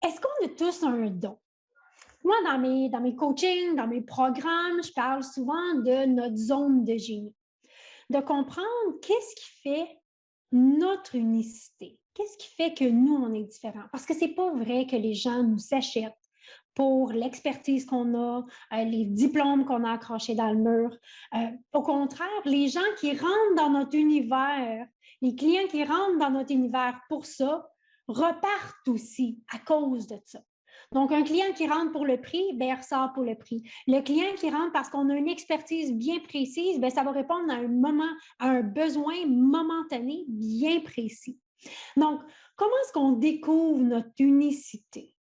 Est-ce qu'on a tous un don? Moi, dans mes coachings, dans mes programmes, je parle souvent de notre zone de génie, de comprendre qu'est-ce qui fait notre unicité. Qu'est-ce qui fait que nous, on est différents? Parce que c'est pas vrai que les gens nous achètent pour l'expertise qu'on a, les diplômes qu'on a accrochés dans le mur. Au contraire, les gens qui rentrent dans notre univers, les clients qui rentrent dans notre univers pour ça, repartent aussi à cause de ça. Donc, un client qui rentre pour le prix, bien, il ressort pour le prix. Le client qui rentre parce qu'on a une expertise bien précise, bien, ça va répondre à un besoin momentané bien précis. Donc, comment est-ce qu'on découvre notre unicité?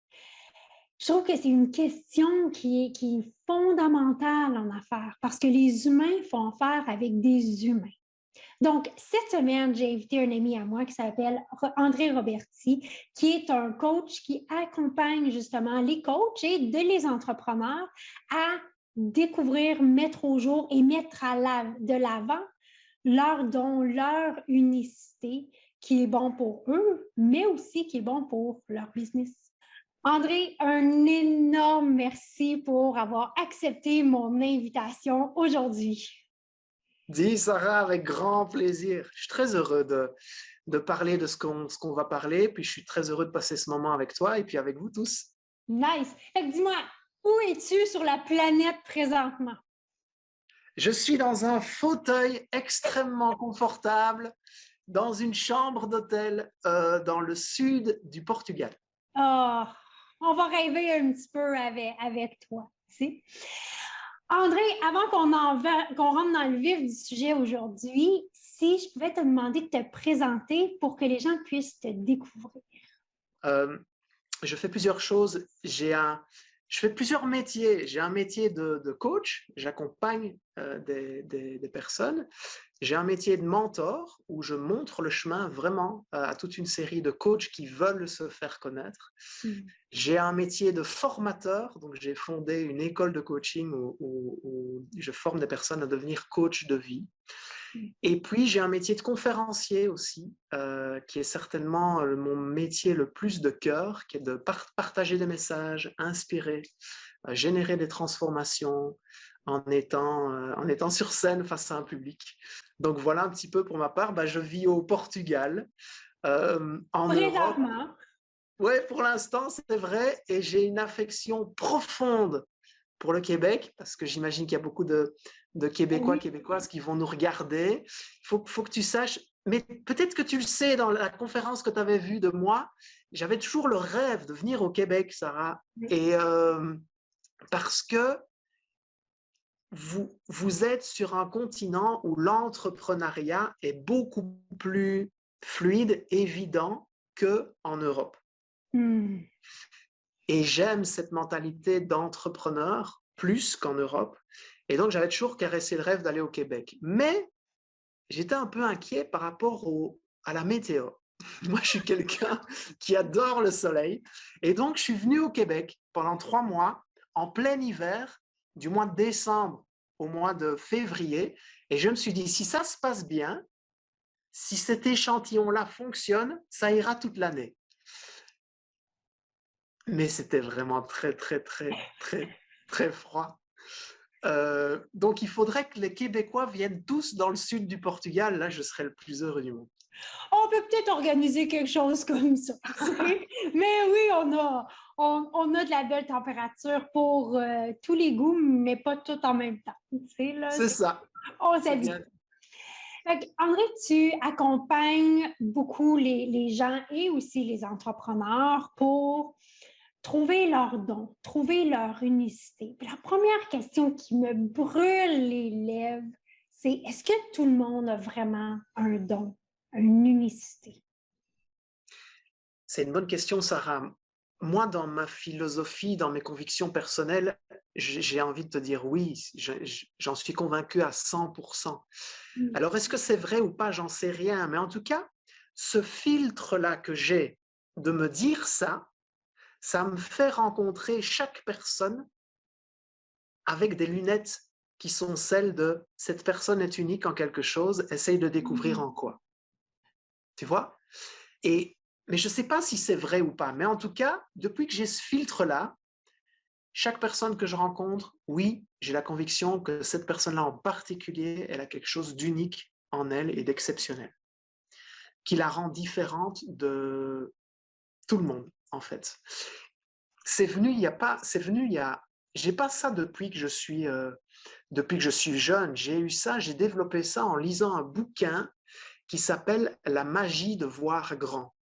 Je trouve que c'est une question qui est fondamentale en affaires parce que les humains font affaire avec des humains. Donc, cette semaine, j'ai invité un ami à moi qui s'appelle André Roberti, qui est un coach qui accompagne justement les coachs et les entrepreneurs à découvrir, mettre au jour et mettre de l'avant leur don, leur unicité qui est bon pour eux, mais aussi qui est bon pour leur business. André, un énorme merci pour avoir accepté mon invitation aujourd'hui. Dis, Sarah, avec grand plaisir. Je suis très heureux de parler de ce qu'on va parler, puis je suis très heureux de passer ce moment avec toi et puis avec vous tous. Nice. Fait que dis-moi, où es-tu sur la planète présentement? Je suis dans un fauteuil extrêmement confortable, dans une chambre d'hôtel dans le sud du Portugal. Ah, on va rêver un petit peu avec toi. Tu sais. André, avant qu'on rentre dans le vif du sujet aujourd'hui, si je pouvais te demander de te présenter pour que les gens puissent te découvrir. Euh, je fais plusieurs choses. Je fais plusieurs métiers. J'ai un métier de coach, j'accompagne des personnes. J'ai un métier de mentor où je montre le chemin vraiment à toute une série de coachs qui veulent se faire connaître. Mm. J'ai un métier de formateur, donc j'ai fondé une école de coaching où je forme des personnes à devenir coach de vie. Et puis, j'ai un métier de conférencier aussi, qui est certainement mon métier le plus de cœur, qui est de partager des messages, inspirer, générer des transformations en étant sur scène face à un public. Donc voilà un petit peu pour ma part. Je vis au Portugal, en Europe. Présentement. Ouais, pour l'instant, c'est vrai, et j'ai une affection profonde pour le Québec, parce que j'imagine qu'il y a beaucoup de Ben Québécois, oui. Québécoises qui vont nous regarder. Il faut que tu saches, mais peut-être que tu le sais dans la conférence que tu avais vue de moi, j'avais toujours le rêve de venir au Québec, Sarah, et parce que vous êtes sur un continent où l'entrepreneuriat est beaucoup plus fluide, évident qu'en Europe. Mm. Et j'aime cette mentalité d'entrepreneur plus qu'en Europe. Et donc, j'avais toujours caressé le rêve d'aller au Québec. Mais j'étais un peu inquiet par rapport à la météo. Moi, je suis quelqu'un qui adore le soleil. Et donc, je suis venu au Québec pendant 3 mois, en plein hiver, du mois de décembre au mois de février. Et je me suis dit, si ça se passe bien, si cet échantillon-là fonctionne, ça ira toute l'année. Mais c'était vraiment très, très, très, très, très froid. Donc, il faudrait que les Québécois viennent tous dans le sud du Portugal. Là, je serais le plus heureux du monde. On peut peut-être organiser quelque chose comme ça. Mais oui, on a de la belle température pour tous les goûts, mais pas tout en même temps. Tu sais, là, C'est ça. on C'est s'habitue. bien. André, tu accompagnes beaucoup les gens et aussi les entrepreneurs pour trouver leur don, trouver leur unicité. Puis la première question qui me brûle les lèvres, c'est est-ce que tout le monde a vraiment un don, une unicité? C'est une bonne question, Sarah. Moi, dans ma philosophie, dans mes convictions personnelles, j'ai envie de te dire oui, j'en suis convaincu à 100%. Mm. Alors, est-ce que c'est vrai ou pas? J'en sais rien. Mais en tout cas, ce filtre-là que j'ai de me dire ça me fait rencontrer chaque personne avec des lunettes qui sont celles de cette personne est unique en quelque chose, essaye de découvrir en quoi. Tu vois? Et mais je ne sais pas si c'est vrai ou pas. Mais en tout cas, depuis que j'ai ce filtre-là, chaque personne que je rencontre, oui, j'ai la conviction que cette personne-là en particulier, elle a quelque chose d'unique en elle et d'exceptionnel, qui la rend différente de tout le monde, en fait. C'est venu il y a, j'ai pas ça depuis que je suis jeune. J'ai eu ça, j'ai développé ça en lisant un bouquin qui s'appelle La magie de voir grand.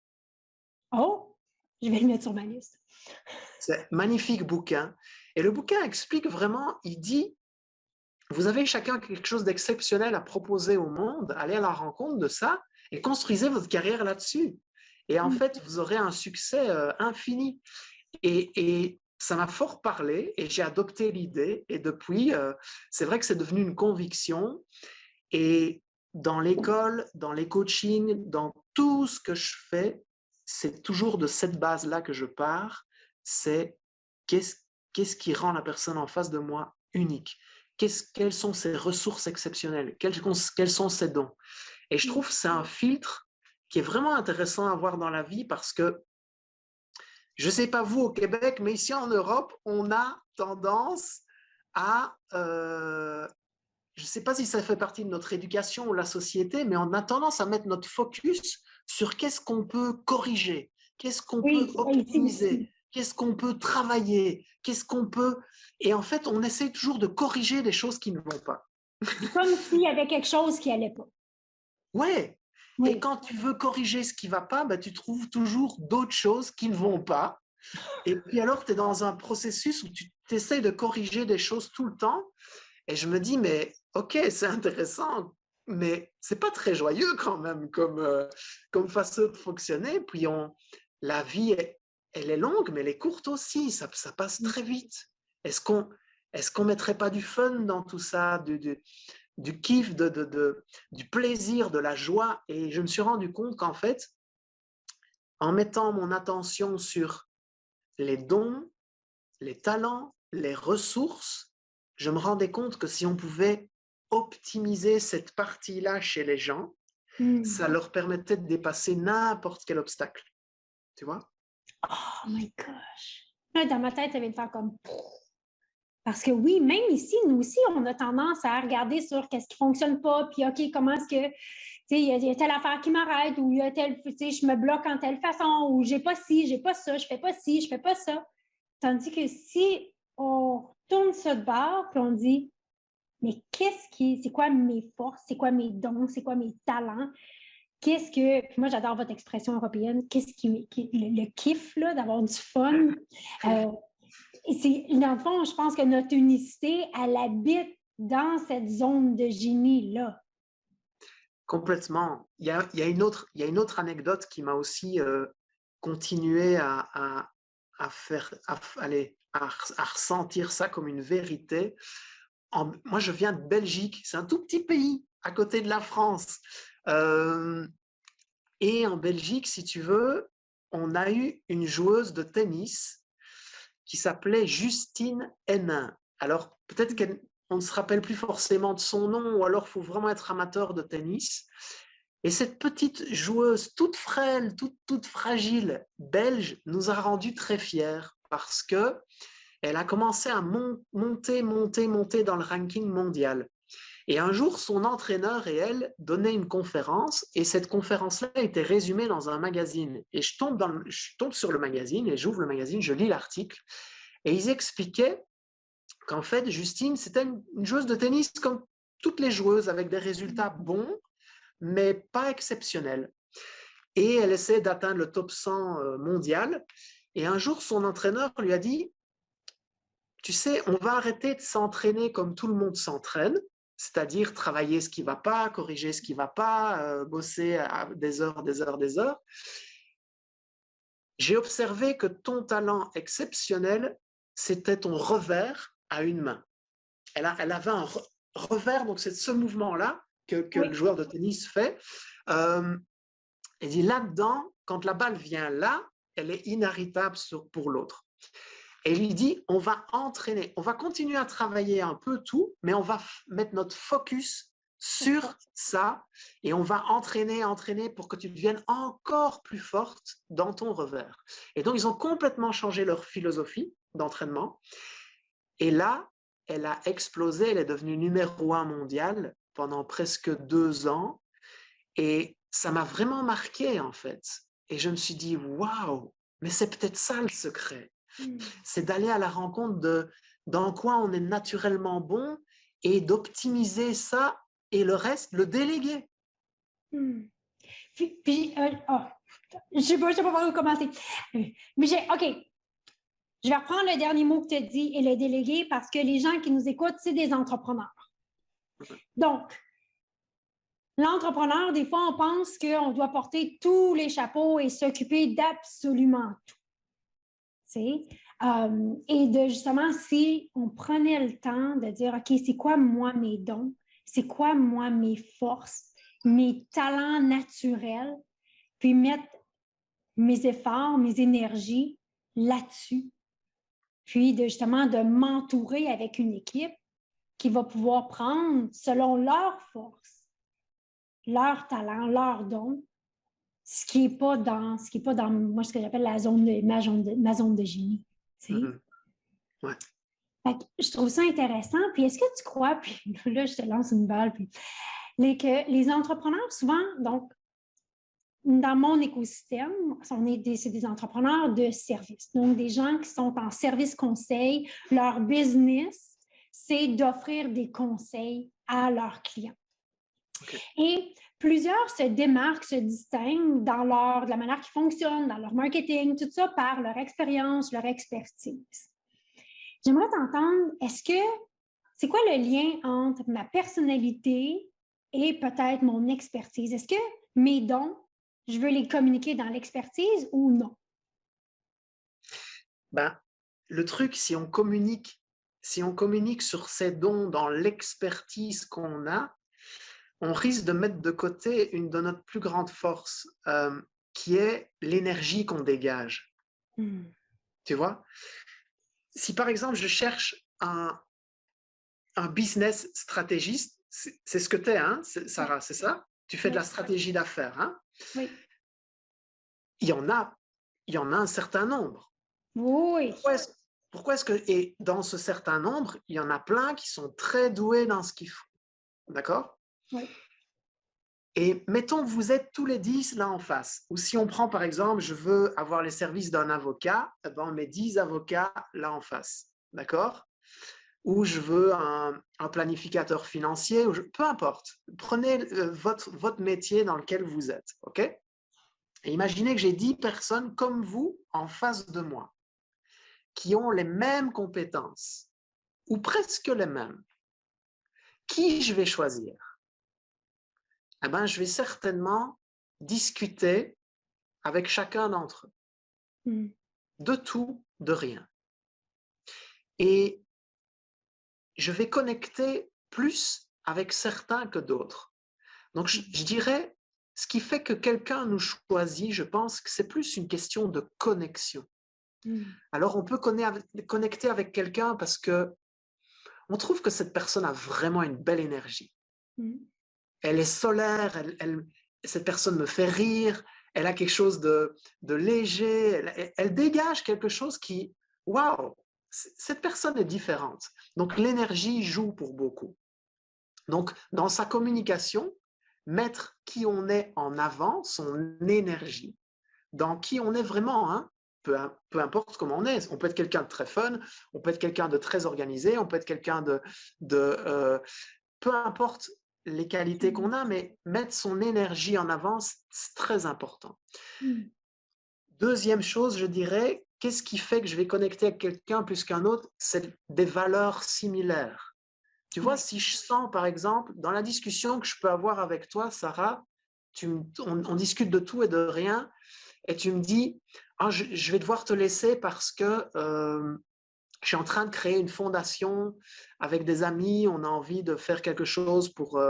Oh, je vais le mettre sur ma liste. C'est un magnifique bouquin. Et le bouquin explique vraiment, il dit, vous avez chacun quelque chose d'exceptionnel à proposer au monde, allez à la rencontre de ça et construisez votre carrière là-dessus. Et en Mm. fait, vous aurez un succès infini. Et ça m'a fort parlé et j'ai adopté l'idée. Et depuis, c'est vrai que c'est devenu une conviction. Et dans l'école, dans les coachings, dans tout ce que je fais, c'est toujours de cette base-là que je pars. C'est qu'est-ce, qu'est-ce qui rend la personne en face de moi unique? Quelles sont ses ressources exceptionnelles? Quels sont ses dons? Et je trouve que c'est un filtre qui est vraiment intéressant à voir dans la vie parce que je ne sais pas vous au Québec, mais ici en Europe, on a tendance à, je ne sais pas si ça fait partie de notre éducation ou la société, mais on a tendance à mettre notre focus sur qu'est-ce qu'on peut corriger, qu'est-ce qu'on peut Oui, ici optimiser, aussi. qu'est-ce qu'on peut travailler, qu'est-ce qu'on peut... Et en fait, on essaie toujours de corriger les choses qui ne vont pas. Comme s'il y avait quelque chose qui n'allait pas. Ouais. Et Oui. quand tu veux corriger ce qui ne va pas, bah, tu trouves toujours d'autres choses qui ne vont pas. Et puis alors, tu es dans un processus où tu essaies de corriger des choses tout le temps. Et je me dis, mais ok, c'est intéressant, mais c'est pas très joyeux quand même comme façon de fonctionner. Puis la vie, elle est longue, mais elle est courte aussi. Ça passe très vite. Est-ce qu'on est-ce qu'on mettrait pas du fun dans tout ça, du kiff, du plaisir, de la joie? Et je me suis rendu compte qu'en fait, en mettant mon attention sur les dons, les talents, les ressources, je me rendais compte que si on pouvait optimiser cette partie-là chez les gens, Mm. ça leur permettait de dépasser n'importe quel obstacle. Tu vois? Oh my gosh. Là, dans ma tête, ça vient de faire comme... Parce que oui, même ici, nous aussi, on a tendance à regarder sur qu'est-ce qui ne fonctionne pas, puis OK, comment est-ce que, tu sais, il y a telle affaire qui m'arrête, ou il y a telle, tu sais, je me bloque en telle façon, ou j'ai pas ci, j'ai pas ça, je fais pas ci, je fais pas ça. Tandis que si on tourne ça de bord, puis on dit, mais c'est quoi mes forces, c'est quoi mes dons, c'est quoi mes talents, moi j'adore votre expression européenne, le kiff, là, d'avoir du fun. Euh, dans le fond, je pense que notre unicité, elle habite dans cette zone de génie-là. Complètement. Il y a une autre anecdote qui m'a aussi continué à faire, à ressentir ça comme une vérité. Moi, je viens de Belgique. C'est un tout petit pays à côté de la France. Euh, Et en Belgique, si tu veux, on a eu une joueuse de tennis qui s'appelait Justine Henin. Alors, peut-être qu'on ne se rappelle plus forcément de son nom, ou alors il faut vraiment être amateur de tennis. Et cette petite joueuse, toute frêle, toute fragile, belge, nous a rendus très fiers parce que elle a commencé à monter dans le ranking mondial. Et un jour, son entraîneur et elle donnaient une conférence, et cette conférence-là était résumée dans un magazine. Et je tombe sur le magazine, et j'ouvre le magazine, je lis l'article, et ils expliquaient qu'en fait, Justine, c'était une joueuse de tennis comme toutes les joueuses, avec des résultats bons, mais pas exceptionnels. Et elle essaie d'atteindre le top 100 mondial. Et un jour, son entraîneur lui a dit, tu sais, on va arrêter de s'entraîner comme tout le monde s'entraîne, c'est-à-dire travailler ce qui ne va pas, corriger ce qui ne va pas, bosser à des heures, des heures, des heures. J'ai observé que ton talent exceptionnel, c'était ton revers à une main. Elle avait un revers, donc c'est ce mouvement-là que le Oui. joueur de tennis fait. Euh, et dit là-dedans, quand la balle vient là, elle est inarrêtable pour l'autre. Et il lui dit, on va entraîner, on va continuer à travailler un peu tout, mais on va mettre notre focus sur ça et on va entraîner pour que tu deviennes encore plus forte dans ton revers. Et donc, ils ont complètement changé leur philosophie d'entraînement. Et là, elle a explosé, elle est devenue numéro 1 mondiale pendant presque 2 ans. Et ça m'a vraiment marqué, en fait. Et je me suis dit, waouh, mais c'est peut-être ça le secret. C'est d'aller à la rencontre de dans quoi on est naturellement bon et d'optimiser ça et le reste, le déléguer. Je sais pas par où commencer. Mais OK, je vais reprendre le dernier mot que tu as dit et le déléguer parce que les gens qui nous écoutent, c'est des entrepreneurs. Donc, l'entrepreneur, des fois, on pense qu'on doit porter tous les chapeaux et s'occuper d'absolument tout. Et de justement, si on prenait le temps de dire, OK, c'est quoi moi mes dons? C'est quoi moi mes forces, mes talents naturels? Puis mettre mes efforts, mes énergies là-dessus. Puis justement de m'entourer avec une équipe qui va pouvoir prendre selon leurs forces, leurs talents, leurs dons, ce qui n'est pas dans moi ce que j'appelle ma zone de génie. Ouais. Fait que je trouve ça intéressant. Puis est-ce que tu crois, puis là je te lance une balle, puis que les entrepreneurs souvent, donc dans mon écosystème, c'est des entrepreneurs de service. Donc, des gens qui sont en service conseil. Leur business, c'est d'offrir des conseils à leurs clients. Okay. Et plusieurs se démarquent, se distinguent de la manière qu'ils fonctionnent, dans leur marketing, tout ça par leur expérience, leur expertise. J'aimerais t'entendre, c'est quoi le lien entre ma personnalité et peut-être mon expertise? Est-ce que mes dons, je veux les communiquer dans l'expertise ou non? Ben, le truc, si on communique sur ces dons dans l'expertise qu'on a, on risque de mettre de côté une de notre plus grandes forces, qui est l'énergie qu'on dégage. Tu vois? Si par exemple, je cherche un business stratégiste, c'est ce que tu es, hein, Sarah, c'est ça? Tu fais de la stratégie d'affaires, hein? Oui. Il y en a un certain nombre. Oui. Pourquoi est-ce que, et dans ce certain nombre, il y en a plein qui sont très doués dans ce qu'ils font. D'accord? Oui. Et mettons que vous êtes tous les 10 là en face. Ou si on prend par exemple, je veux avoir les services d'un avocat, eh ben on met 10 avocats là en face. D'accord? Ou je veux un planificateur financier, peu importe. Prenez votre métier dans lequel vous êtes. OK? Et imaginez que j'ai 10 personnes comme vous en face de moi, qui ont les mêmes compétences, ou presque les mêmes. Qui je vais choisir? Eh bien, je vais certainement discuter avec chacun d'entre eux. De tout, de rien. Et je vais connecter plus avec certains que d'autres. Donc, je dirais, ce qui fait que quelqu'un nous choisit, je pense que c'est plus une question de connexion. Alors, on peut connecter avec quelqu'un parce que on trouve que cette personne a vraiment une belle énergie. Elle est solaire, cette personne me fait rire, elle a quelque chose de léger, elle dégage quelque chose qui, waouh, cette personne est différente. Donc, l'énergie joue pour beaucoup. Donc, dans sa communication, mettre qui on est en avant, son énergie, dans qui on est vraiment, hein, peu importe comment on est. On peut être quelqu'un de très fun, on peut être quelqu'un de très organisé, on peut être quelqu'un peu importe les qualités qu'on a, mais mettre son énergie en avant, c'est très important. Deuxième chose, je dirais, qu'est-ce qui fait que je vais connecter avec quelqu'un plus qu'un autre? C'est des valeurs similaires. Tu vois, si je sens, par exemple, dans la discussion que je peux avoir avec toi, Sarah, on discute de tout et de rien, et tu me dis, ah, je vais devoir te laisser parce que je suis en train de créer une fondation avec des amis, on a envie de faire quelque chose pour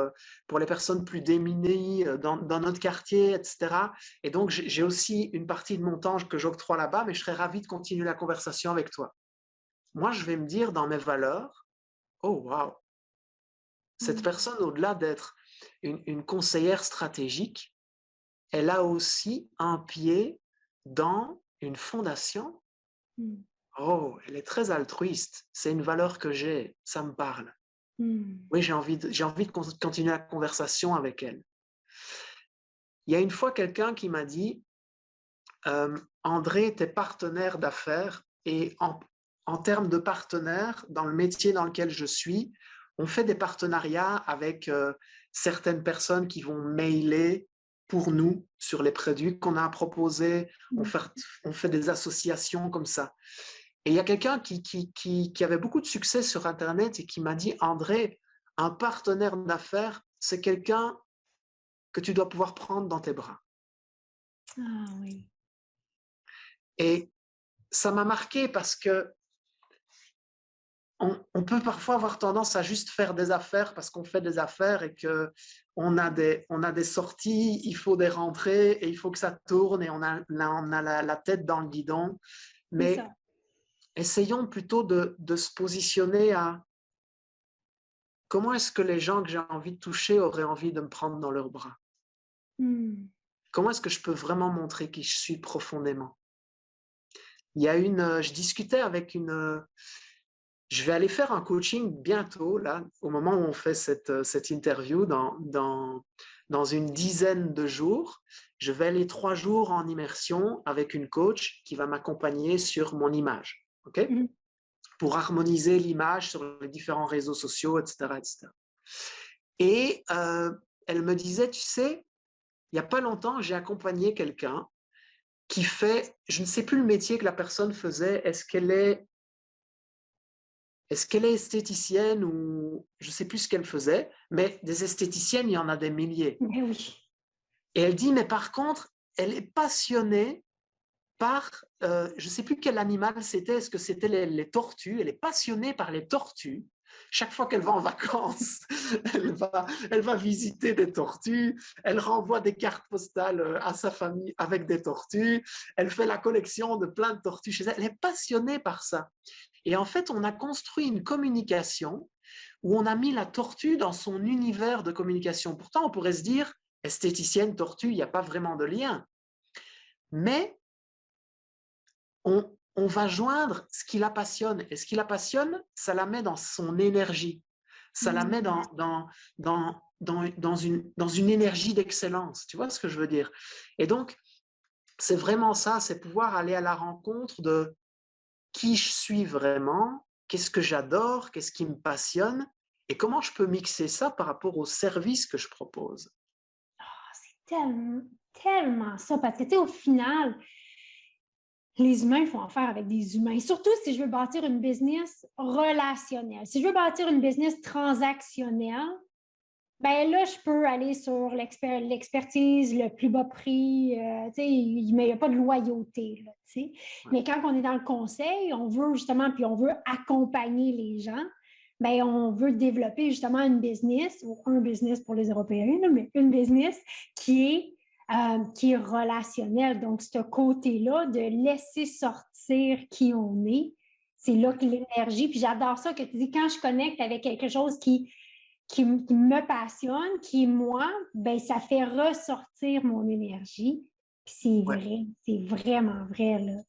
les personnes plus démunies dans notre quartier, etc. Et donc, j'ai aussi une partie de mon temps que j'octroie là-bas, mais je serais ravi de continuer la conversation avec toi. Moi, je vais me dire dans mes valeurs, oh, waouh, cette personne, au-delà d'être une conseillère stratégique, elle a aussi un pied dans une fondation. Mm. Oh, elle est très altruiste. C'est une valeur que j'ai. Ça me parle. Mm. Oui, j'ai envie de continuer la conversation avec elle. Il y a une fois quelqu'un qui m'a dit, André, t'es partenaire d'affaires et en termes de partenaire, dans le métier dans lequel je suis, on fait des partenariats avec certaines personnes qui vont mailer pour nous sur les produits qu'on a proposés. On fait des associations comme ça. Et il y a quelqu'un qui avait beaucoup de succès sur Internet et qui m'a dit, André, un partenaire d'affaires, c'est quelqu'un que tu dois pouvoir prendre dans tes bras. Ah oui. Et ça m'a marqué parce que on peut parfois avoir tendance à juste faire des affaires parce qu'on fait des affaires et que on a des sorties, il faut des rentrées et il faut que ça tourne et on a la tête dans le guidon. C'est Mais ça. essayons plutôt de se positionner à comment est-ce que les gens que j'ai envie de toucher auraient envie de me prendre dans leurs bras? Mm. Comment est-ce que je peux vraiment montrer qui je suis profondément? Je discutais avec je vais aller faire un coaching bientôt, là, au moment où on fait cette interview, dans une dizaine de jours. Je vais aller 3 jours en immersion avec une coach qui va m'accompagner sur mon image, OK? Mm. Pour harmoniser l'image sur les différents réseaux sociaux, etc., etc. Et elle me disait, tu sais, il n'y a pas longtemps, j'ai accompagné quelqu'un qui fait, je ne sais plus le métier que la personne faisait, est-ce qu'elle est esthéticienne ou je ne sais plus ce qu'elle faisait, mais des esthéticiennes, il y en a des milliers. Ben oui. Et elle dit, mais par contre, elle est passionnée par, je ne sais plus quel animal c'était, est-ce que c'était les tortues? Elle est passionnée par les tortues. Chaque fois qu'elle va en vacances, elle va visiter des tortues, elle renvoie des cartes postales à sa famille avec des tortues, elle fait la collection de plein de tortues chez elle. Elle est passionnée par ça. Et en fait, on a construit une communication où on a mis la tortue dans son univers de communication. Pourtant, on pourrait se dire, esthéticienne, tortue, il n'y a pas vraiment de lien. Mais on va joindre ce qui la passionne. Et ce qui la passionne, ça la met dans son énergie. Ça la met Mm. dans une énergie d'excellence. Tu vois ce que je veux dire? Et donc, c'est vraiment ça, c'est pouvoir aller à la rencontre de qui je suis vraiment, qu'est-ce que j'adore, qu'est-ce qui me passionne, et comment je peux mixer ça par rapport au service que je propose. C'est tellement, tellement ça. Parce que, tu sais, au final, les humains font affaire avec des humains. Surtout si je veux bâtir une business relationnelle. Si je veux bâtir une business transactionnelle, ben là, je peux aller sur l'expertise, le plus bas prix, mais il n'y a pas de loyauté. Là, Ouais. mais quand on est dans le conseil, on veut justement, puis on veut accompagner les gens, ben, on veut développer justement une business, ou un business pour les Européens, là, mais une business qui est relationnelle. Donc, ce côté-là de laisser sortir qui on est, c'est là Ouais. que l'énergie, puis j'adore ça que tu dis, quand je connecte avec quelque chose qui me passionne, qui est moi, ben, ça fait ressortir mon énergie. Puis c'est Ouais. vrai, c'est vraiment vrai, là.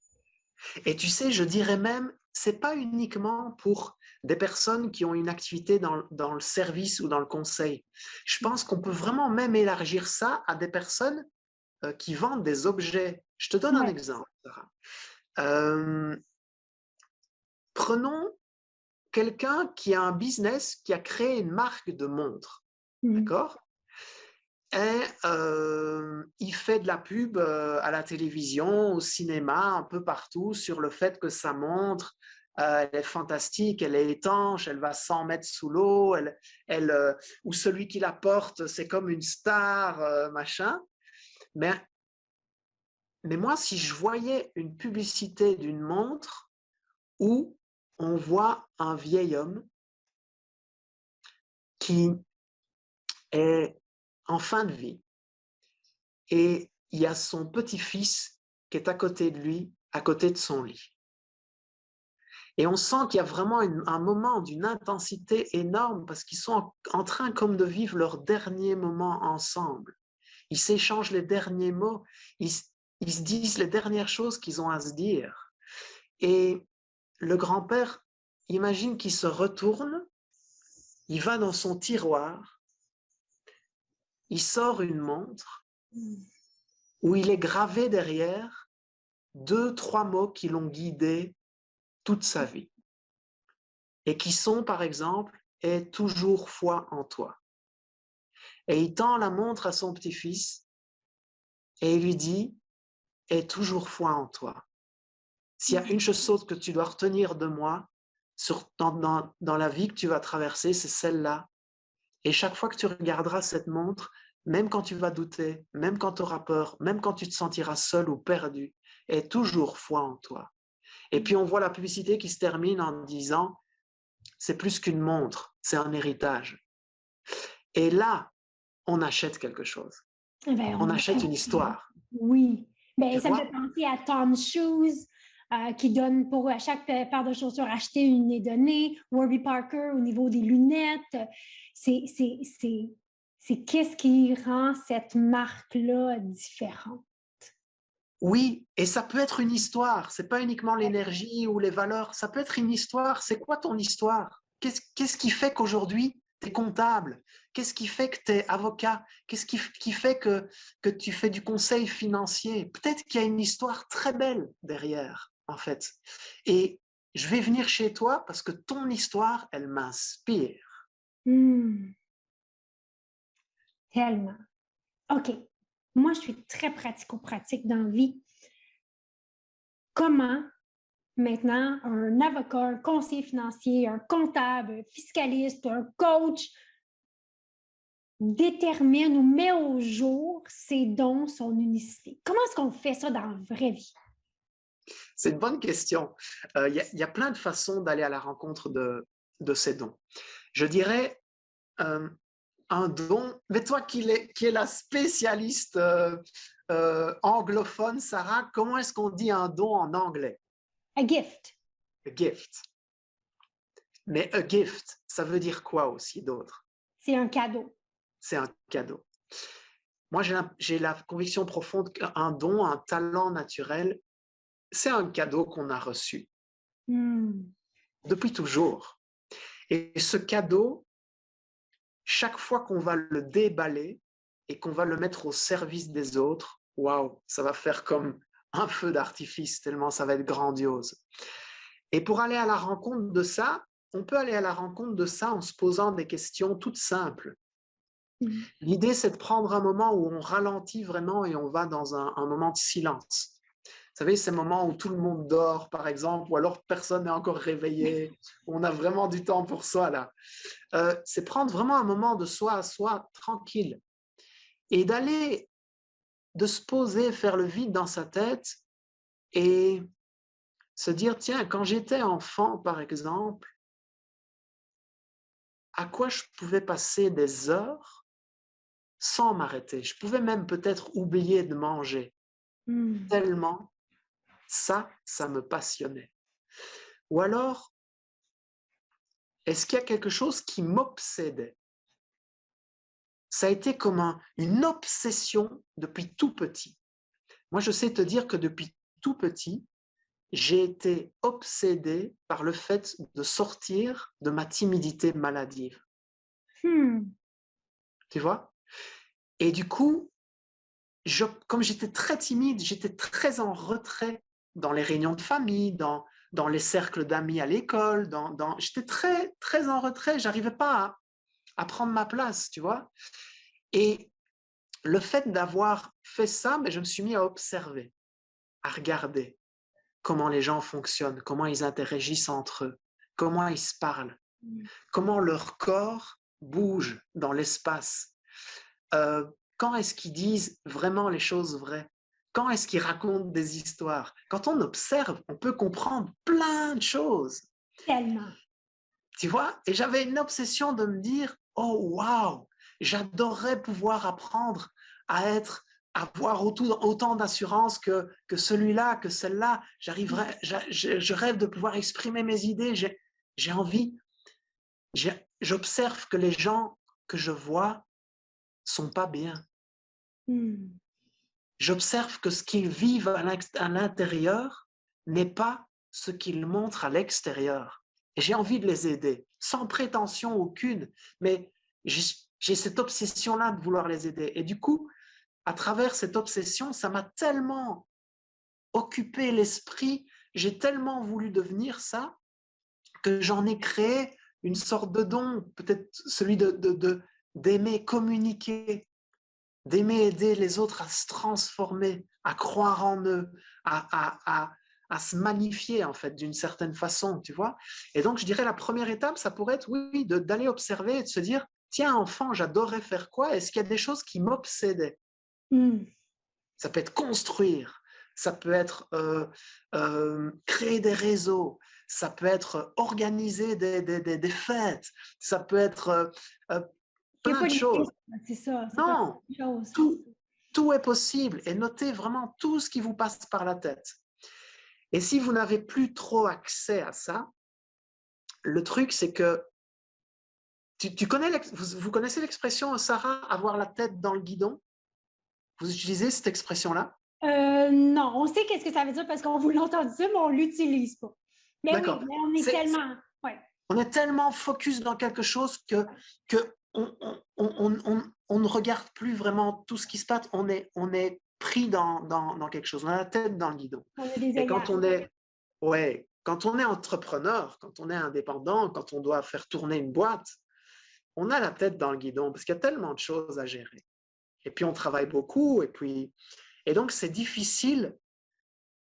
Et tu sais, je dirais même, c'est pas uniquement pour des personnes qui ont une activité dans le service ou dans le conseil. Je pense qu'on peut vraiment même élargir ça à des personnes qui vendent des objets. Je te donne un Ouais. exemple, Sarah. Euh, Prenons quelqu'un qui a un business, qui a créé une marque de montres, Mm. d'accord? Et il fait de la pub à la télévision, au cinéma, un peu partout sur le fait que sa montre, elle est fantastique, elle est étanche, elle va 100 mètres sous l'eau, ou celui qui la porte, c'est comme une star, machin. Mais, mais moi, si je voyais une publicité d'une montre où on voit un vieil homme qui est en fin de vie et il y a son petit-fils qui est à côté de lui, à côté de son lit. Et on sent qu'il y a vraiment un moment d'une intensité énorme parce qu'ils sont en train comme de vivre leur dernier moment ensemble. Ils s'échangent les derniers mots, ils se disent les dernières choses qu'ils ont à se dire. Et le grand-père, imagine qu'il se retourne, il va dans son tiroir, il sort une montre où il est gravé derrière 2, 3 mots qui l'ont guidé toute sa vie et qui sont, par exemple, « Aie toujours foi en toi ». Et il tend la montre à son petit-fils et il lui dit « Aie toujours foi en toi ». S'il y a une chose que tu dois retenir de moi dans la vie que tu vas traverser, c'est celle-là. Et chaque fois que tu regarderas cette montre, même quand tu vas douter, même quand tu auras peur, même quand tu te sentiras seul ou perdu, aie toujours foi en toi. Et puis on voit la publicité qui se termine en disant « c'est plus qu'une montre, c'est un héritage ». Et là, on achète quelque chose. Ben, On achète une histoire. oui. Tu Ben, ça me fait vois? penser à Tom's Shoes, qui donne pour chaque paire de chaussures achetée, une est donnée. Warby Parker au niveau des lunettes. C'est qu'est-ce qui rend cette marque-là différente. Oui, et ça peut être une histoire. C'est pas uniquement l'énergie ou les valeurs. Ça peut être une histoire. C'est quoi ton histoire? Qu'est-ce qui fait qu'aujourd'hui, tu es comptable? Qu'est-ce qui fait que tu es avocat? Qu'est-ce qui fait que tu fais du conseil financier? Peut-être qu'il y a une histoire très belle derrière, en fait. Et je vais venir chez toi parce que ton histoire, elle m'inspire. Hmm, tellement. OK. Moi, je suis très pratico-pratique dans la vie. Comment maintenant un avocat, un conseiller financier, un comptable, un fiscaliste, un coach détermine ou met au jour ses dons, son unicité? Comment est-ce qu'on fait ça dans la vraie vie? C'est une bonne question. Il y a plein de façons d'aller à la rencontre de ces dons. Je dirais un don, mais toi qui es la spécialiste anglophone, Sarah, comment est-ce qu'on dit un don en anglais? A gift. A gift. Mais a gift, ça veut dire quoi aussi d'autre? C'est un cadeau. C'est un cadeau. Moi, j'ai la conviction profonde qu'un don, un talent naturel, c'est un cadeau qu'on a reçu depuis toujours. Et ce cadeau, chaque fois qu'on va le déballer et qu'on va le mettre au service des autres, waouh, ça va faire comme un feu d'artifice, tellement ça va être grandiose. Et pour aller à la rencontre de ça, on peut aller à la rencontre de ça en se posant des questions toutes simples. L'idée, c'est de prendre un moment où on ralentit vraiment et on va dans un moment de silence. Vous savez, ces moments où tout le monde dort, par exemple, ou alors personne n'est encore réveillé, on a vraiment du temps pour soi, là. C'est prendre vraiment un moment de soi à soi, tranquille, et de se poser, faire le vide dans sa tête et se dire, tiens, quand j'étais enfant, par exemple, à quoi je pouvais passer des heures sans m'arrêter? Je pouvais même peut-être oublier de manger, tellement ça me passionnait. Ou alors, est-ce qu'il y a quelque chose qui m'obsédait? Ça a été comme une obsession depuis tout petit. Moi, je sais te dire que depuis tout petit, j'ai été obsédé par le fait de sortir de ma timidité maladive. Tu vois? Et du coup, comme j'étais très timide, j'étais très en retrait dans les réunions de famille, dans les cercles d'amis à l'école, j'étais très, très en retrait, j'arrivais pas à prendre ma place, tu vois? Et le fait d'avoir fait ça, mais je me suis mis à observer, à regarder comment les gens fonctionnent, comment ils interagissent entre eux, comment ils se parlent, comment leur corps bouge dans l'espace. Quand est-ce qu'ils disent vraiment les choses vraies? Quand est-ce qu'ils racontent des histoires? Quand on observe, on peut comprendre plein de choses. Tellement. Tu vois? Et j'avais une obsession de me dire: «Oh waouh! J'adorerais pouvoir apprendre à être avoir autant d'assurance que celui-là, que celle-là. Je rêve de pouvoir exprimer mes idées. J'ai envie. J'observe que les gens que je vois sont pas bien. Hmm. J'observe que ce qu'ils vivent à l'intérieur n'est pas ce qu'ils montrent à l'extérieur. Et j'ai envie de les aider, sans prétention aucune, mais j'ai cette obsession-là de vouloir les aider. Et du coup, à travers cette obsession, ça m'a tellement occupé l'esprit, j'ai tellement voulu devenir ça, que j'en ai créé une sorte de don, peut-être celui d'aimer communiquer, d'aimer aider les autres à se transformer, à croire en eux, à se magnifier en fait d'une certaine façon, tu vois. Et donc je dirais la première étape, ça pourrait être oui, d'aller observer et de se dire, tiens enfant, j'adorerais faire quoi? Est-ce qu'il y a des choses qui m'obsédaient? Hmm. Ça peut être construire, ça peut être créer des réseaux, ça peut être organiser des fêtes, ça peut être Il n'y a plein pas de de choses. limite, c'est ça, c'est pas Non, quelque chose. tout est possible et notez vraiment tout ce qui vous passe par la tête. Et si vous n'avez plus trop accès à ça, le truc c'est que vous connaissez l'expression Sarah, avoir la tête dans le guidon? Vous utilisez cette expression-là? Non, on sait qu'est-ce que ça veut dire parce qu'on vous l'entend dire, mais on ne l'utilise pas. Mais oui, D'accord. mais on est tellement. Ouais. On est tellement focus dans quelque chose que on ne regarde plus vraiment tout ce qui se passe. On est pris dans quelque chose. On a la tête dans le guidon. On a des Et quand œillères. quand on est entrepreneur, quand on est indépendant, quand on doit faire tourner une boîte, on a la tête dans le guidon parce qu'il y a tellement de choses à gérer. Et puis on travaille beaucoup et donc c'est difficile.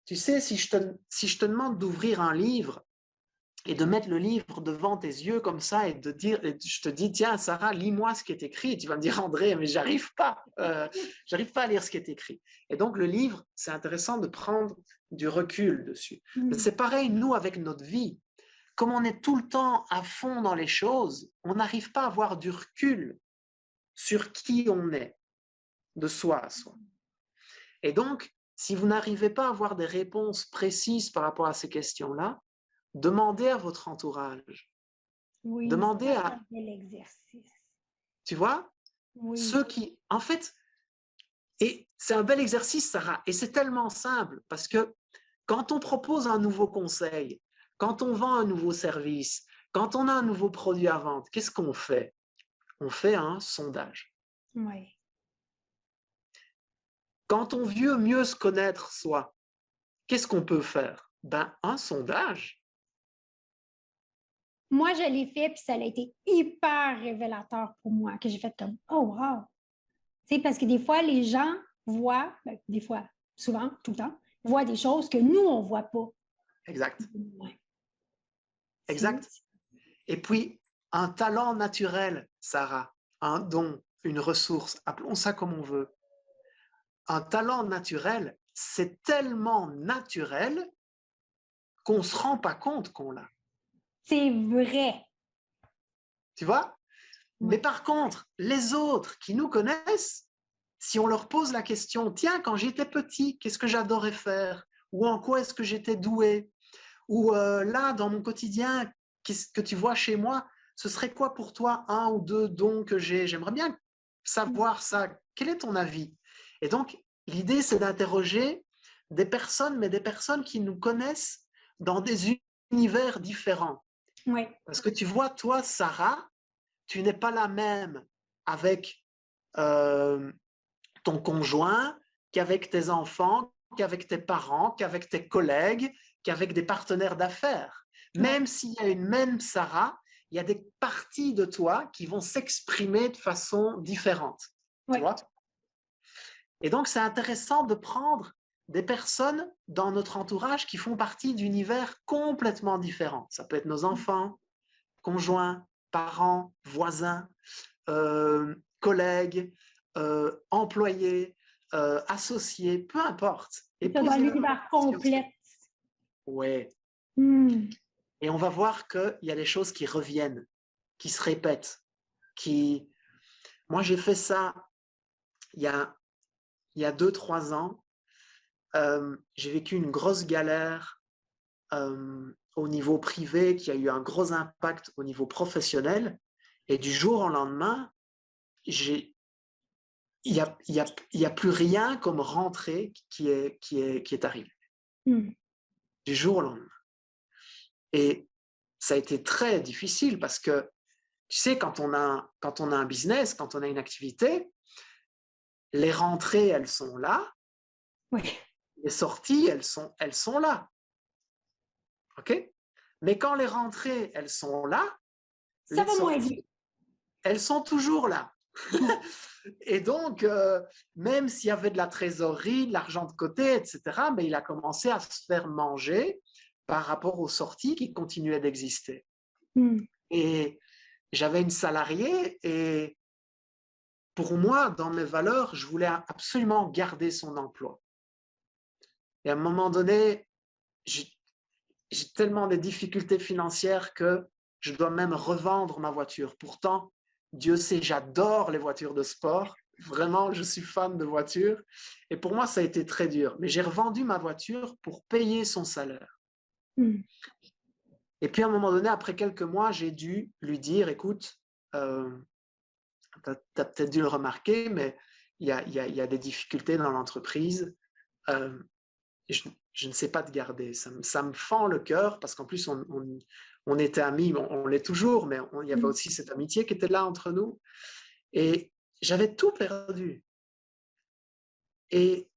Tu sais, si je te demande d'ouvrir un livre et de mettre le livre devant tes yeux comme ça et de dire, et je te dis, tiens, Sarah, lis-moi ce qui est écrit. Et tu vas me dire, André, mais j'arrive pas à lire ce qui est écrit. Et donc, le livre, c'est intéressant de prendre du recul dessus. C'est pareil, nous, avec notre vie. Comme on est tout le temps à fond dans les choses, on n'arrive pas à avoir du recul sur qui on est, de soi à soi. Et donc, si vous n'arrivez pas à avoir des réponses précises par rapport à ces questions-là, demandez à votre entourage. Oui, Demandez ça, c'est à, un bel exercice. tu vois, Oui. ceux qui, en fait, et c'est un bel exercice, Sarah, et c'est tellement simple parce que quand on propose un nouveau conseil, quand on vend un nouveau service, quand on a un nouveau produit à vendre, qu'est-ce qu'on fait? On fait un sondage. Oui. Quand on veut mieux se connaître soi, qu'est-ce qu'on peut faire? Ben, un sondage. Moi, je l'ai fait, puis ça a été hyper révélateur pour moi, que j'ai fait comme, oh, wow! Tu sais, parce que des fois, les gens voient, ben, des fois, souvent, tout le temps, voient des choses que nous, on ne voit pas. Exact. Ouais. Exact. Et puis, un talent naturel, Sarah, un don, une ressource, appelons ça comme on veut. Un talent naturel, c'est tellement naturel qu'on ne se rend pas compte qu'on l'a. C'est vrai. Tu vois? Ouais. Mais par contre, les autres qui nous connaissent, si on leur pose la question, tiens, quand j'étais petit, qu'est-ce que j'adorais faire? Ou en quoi est-ce que j'étais doué? Ou là, dans mon quotidien, qu'est-ce que tu vois chez moi? Ce serait quoi pour toi un ou deux dons que j'ai? J'aimerais bien savoir ça. Quel est ton avis? Et donc, l'idée, c'est d'interroger des personnes, mais des personnes qui nous connaissent dans des univers différents. Oui. Parce que tu vois, toi, Sarah, tu n'es pas la même avec ton conjoint qu'avec tes enfants, qu'avec tes parents, qu'avec tes collègues, qu'avec des partenaires d'affaires. Même s'il y a une même Sarah, il y a des parties de toi qui vont s'exprimer de façon différente. Oui. Tu vois? Et donc, c'est intéressant de prendre des personnes dans notre entourage qui font partie d'univers complètement différents. Ça peut être nos enfants, conjoints, parents, voisins, collègues, employés, associés, peu importe. Et C'est dans l'univers complet. Oui. Mm. Et on va voir qu'il y a des choses qui reviennent, qui se répètent. Moi, j'ai fait ça il y a il y a 2, 3 ans, j'ai vécu une grosse galère au niveau privé qui a eu un gros impact au niveau professionnel. Et du jour au lendemain, j'ai, il y a plus rien comme rentrée qui est arrivé. Mmh. Du jour au lendemain. Et ça a été très difficile parce que, tu sais, quand on a un business, quand on a une activité, les rentrées, elles sont là, Oui, les sorties, elles sont là. OK? Mais quand les rentrées, elles sont là, ça les va moins bien. sorties, elles sont toujours là. Ouais. Et donc, même s'il y avait de la trésorerie, de l'argent de côté, etc., mais il a commencé à se faire manger par rapport aux sorties qui continuaient d'exister. Mmh. Et j'avais une salariée et pour moi, dans mes valeurs, je voulais absolument garder son emploi. Et à un moment donné, j'ai j'ai tellement des difficultés financières que je dois même revendre ma voiture. Pourtant, Dieu sait, j'adore les voitures de sport. Vraiment, je suis fan de voitures. Et pour moi, ça a été très dur. Mais j'ai revendu ma voiture pour payer son salaire. Mmh. Et puis à un moment donné, après quelques mois, j'ai dû lui dire, écoute, tu as peut-être dû le remarquer, mais il y a des difficultés dans l'entreprise. Euh, je ne sais pas te garder. Ça me fend le cœur parce qu'en plus, on était amis, on l'est toujours, mais il y avait Mmh. aussi cette amitié qui était là entre nous. Et j'avais tout perdu. Et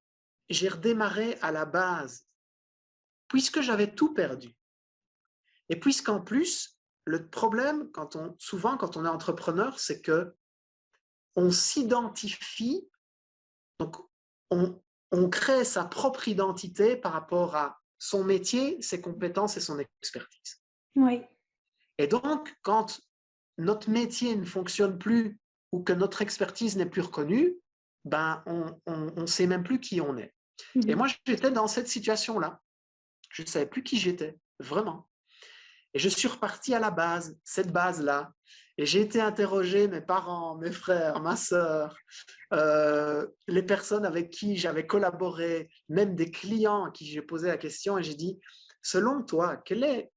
j'ai redémarré à la base, puisque j'avais tout perdu. Et puisqu'en plus, le problème, souvent quand on est entrepreneur, c'est que on s'identifie, donc on, on crée sa propre identité par rapport à son métier, ses compétences et son expertise. Oui. Et donc, quand notre métier ne fonctionne plus ou que notre expertise n'est plus reconnue, ben, on sait même plus qui on est. Et Mmh. moi, j'étais dans cette situation-là. Je ne savais plus qui j'étais, vraiment. Et je suis reparti à la base, cette base-là. Et j'ai été interroger mes parents, mes frères, ma sœur, les personnes avec qui j'avais collaboré, même des clients à qui j'ai posé la question et j'ai dit, selon toi, quel est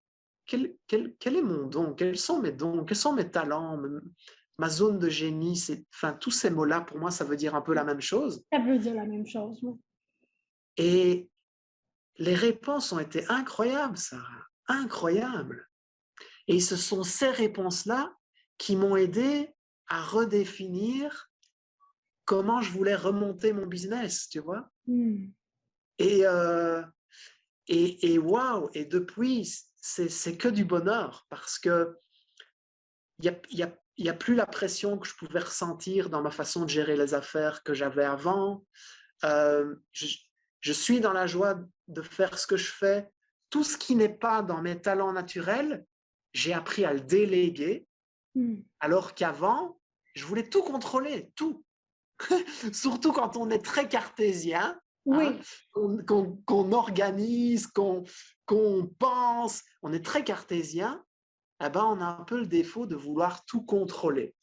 mon don? Quels sont mes dons? Quels sont mes talents? Ma zone de génie? Enfin, tous ces mots-là, pour moi, ça veut dire un peu la même chose. Ça veut dire la même chose, oui. Et les réponses ont été incroyables, Sarah, incroyables. Et ce sont ces réponses-là qui m'ont aidé à redéfinir comment je voulais remonter mon business, tu vois? Mmh. Et, waouh! Et depuis, c'est que du bonheur parce que il y a plus la pression que je pouvais ressentir dans ma façon de gérer les affaires que j'avais avant. Je suis dans la joie de faire ce que je fais. Tout ce qui n'est pas dans mes talents naturels, j'ai appris à le déléguer, Mmh. alors qu'avant, je voulais tout contrôler, tout. Surtout quand on est très cartésien, hein, Oui, qu'on organise, qu'on pense, on est très cartésien, eh ben, on a un peu le défaut de vouloir tout contrôler.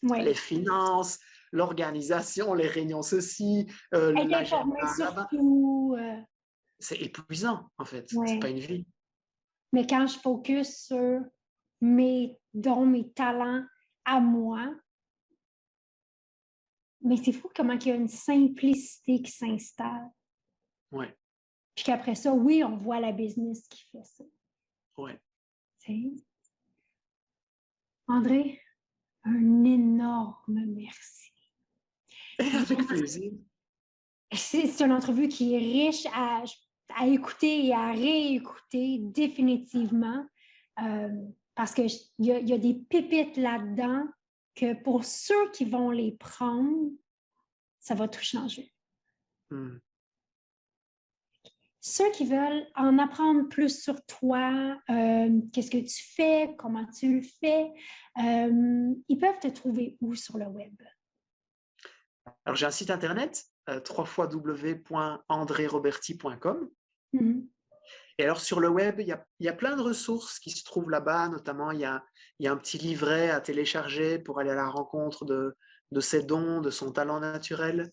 Les oui. finances, l'organisation, les réunions ceci, Être l'agenda informé là-bas. surtout, C'est épuisant, en fait. C'est pas ouais. une vie. Mais quand je focus sur mes dons, mes talents à moi, mais c'est fou comment il y a une simplicité qui s'installe. Ouais, Puis qu'après ça, oui, on voit la business qui fait ça. ouais. Tu sais? André, un énorme merci. Avec Vraiment, plaisir. c'est une entrevue qui est riche à écouter et à réécouter définitivement. Euh, parce qu'il y a des pépites là-dedans que pour ceux qui vont les prendre, ça va tout changer. Hmm. Ceux qui veulent en apprendre plus sur toi, qu'est-ce que tu fais, comment tu le fais, ils peuvent te trouver où sur le web? Alors, j'ai un site internet, www.andreroberti.com. Mhm. Et alors, sur le web, il y a plein de ressources qui se trouvent là-bas. Notamment, il y a un petit livret à télécharger pour aller à la rencontre de ses dons, de son talent naturel.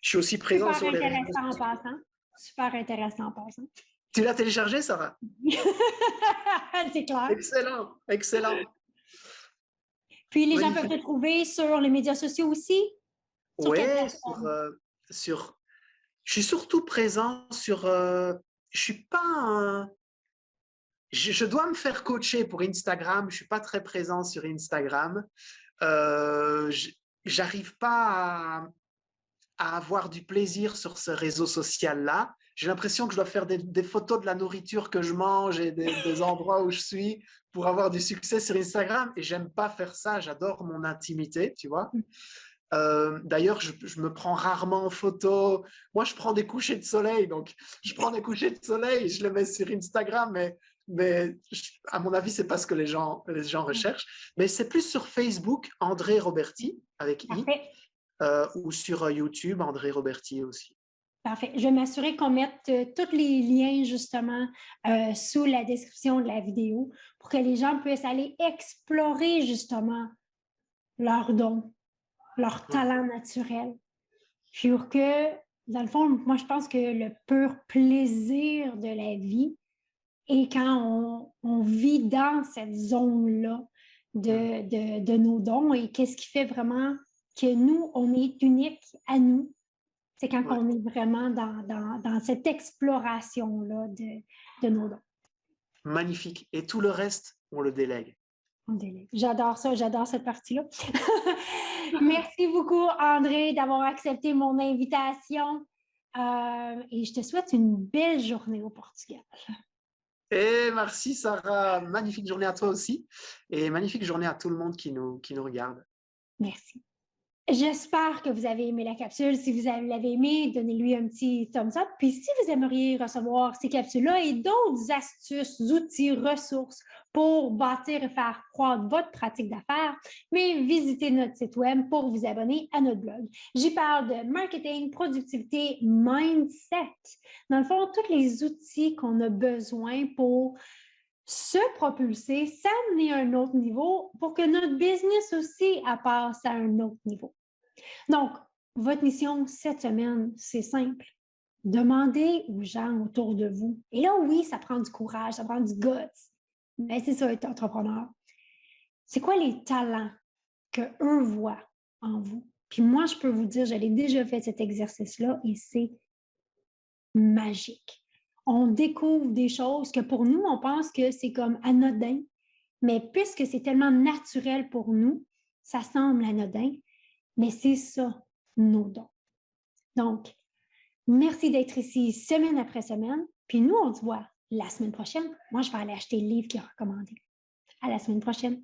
Je suis aussi présent Super sur les réseaux intéressant en sociaux. passant. Super intéressant en passant. Tu l'as téléchargé, Sarah? C'est clair. Excellent, excellent. Puis les gens peuvent te Magnifique. trouver sur les médias sociaux aussi. Sur quelle Ouais, plateforme? sur, je suis surtout présent sur, je suis pas un, je dois me faire coacher pour Instagram. Je suis pas très présent sur Instagram. J'arrive pas à avoir du plaisir sur ce réseau social-là. J'ai l'impression que je dois faire des photos de la nourriture que je mange et des endroits où je suis pour avoir du succès sur Instagram. Et j'aime pas faire ça. J'adore mon intimité, tu vois. D'ailleurs, je me prends rarement en photo. Moi, je prends des couchers de soleil. Donc, je prends des couchers de soleil et je les mets sur Instagram. Mais à mon avis, c'est pas ce que les gens recherchent. Mais c'est plus sur Facebook, André Roberti, avec I, Parfait. ou sur YouTube, André Roberti aussi. Parfait. Je vais m'assurer qu'on mette tous les liens justement sous la description de la vidéo pour que les gens puissent aller explorer justement leurs dons, leur talent naturel. Puis pour que, dans le fond, moi, je pense que le pur plaisir de la vie est quand on vit dans cette zone-là de nos dons et qu'est-ce qui fait vraiment que nous, on est unique à nous. C'est quand Ouais. on est vraiment dans cette exploration-là de nos dons. Magnifique. Et tout le reste, on le délègue. J'adore ça, j'adore cette partie-là. Merci beaucoup, André, d'avoir accepté mon invitation. Et je te souhaite une belle journée au Portugal. Et merci, Sarah. Magnifique journée à toi aussi. Et magnifique journée à tout le monde qui nous regarde. Merci. J'espère que vous avez aimé la capsule. Si vous l'avez aimé, donnez-lui un petit thumbs up. Puis si vous aimeriez recevoir ces capsules-là et d'autres astuces, outils, ressources pour bâtir et faire croître votre pratique d'affaires, mais visitez notre site web pour vous abonner à notre blog. J'y parle de marketing, productivité, mindset. Dans le fond, tous les outils qu'on a besoin pour se propulser, s'amener à un autre niveau pour que notre business aussi passe à un autre niveau. Donc, votre mission cette semaine, c'est simple. Demandez aux gens autour de vous. Et là, oui, ça prend du courage, ça prend du guts. Mais c'est ça, être entrepreneur. C'est quoi les talents qu'eux voient en vous? Puis moi, je peux vous dire, j'avais déjà fait cet exercice-là et c'est magique. On découvre des choses que pour nous, on pense que c'est comme anodin, mais puisque c'est tellement naturel pour nous, ça semble anodin, mais c'est ça, nos dons. Donc, merci d'être ici semaine après semaine, puis nous, on se voit la semaine prochaine. Moi, je vais aller acheter le livre qui est recommandé. À la semaine prochaine.